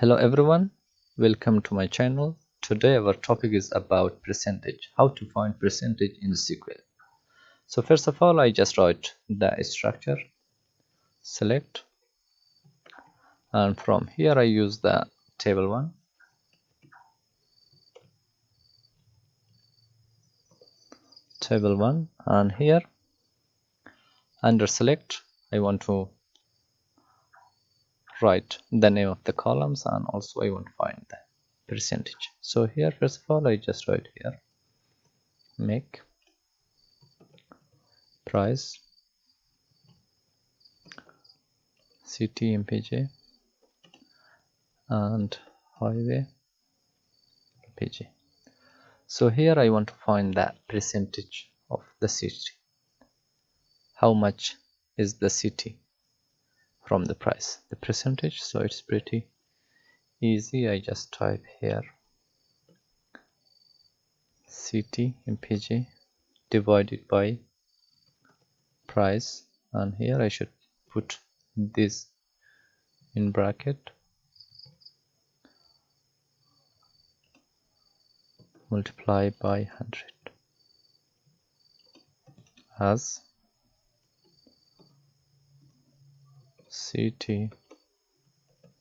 Hello everyone, welcome to my channel. Today our topic is about percentage, how to find percentage in SQL. So first of all, I just write the structure, select, and from here I use the table 1, and here under select I want to write the name of the columns, and also I want to find the percentage. So here first of all I just write here make price city MPJ and highway MPJ. So here I want to find the percentage of the city. How much is the city from the price, the percentage? So it's pretty easy. I just type here city MPJ divided by price, and here I should put this in bracket multiply by 100 as city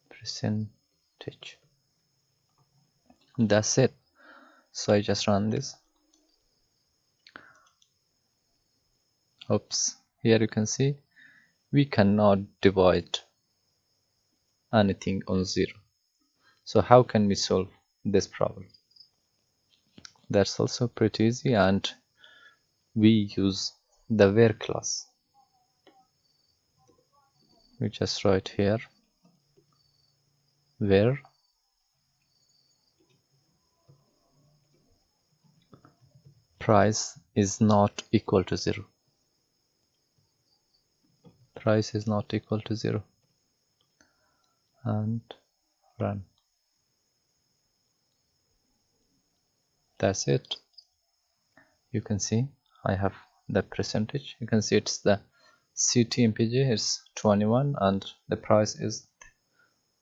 percentage. That's it. So I just run this. Oops, here you can see we cannot divide anything on 0. So how can we solve this problem? That's also pretty easy, and we use the where class. We just write here where price is not equal to 0. Price is not equal to 0, and run. That's it. You can see I have the percentage. You can see it's the city MPJ is 21 and the price is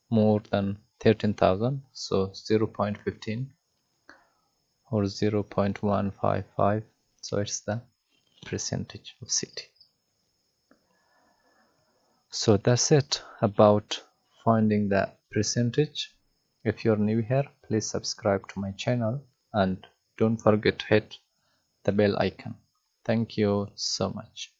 more than 13,000, so 0.15 or 0.155. so it's the percentage of city. So that's it about finding the percentage. If you're new here, please subscribe to my channel and don't forget to hit the bell icon. Thank you so much.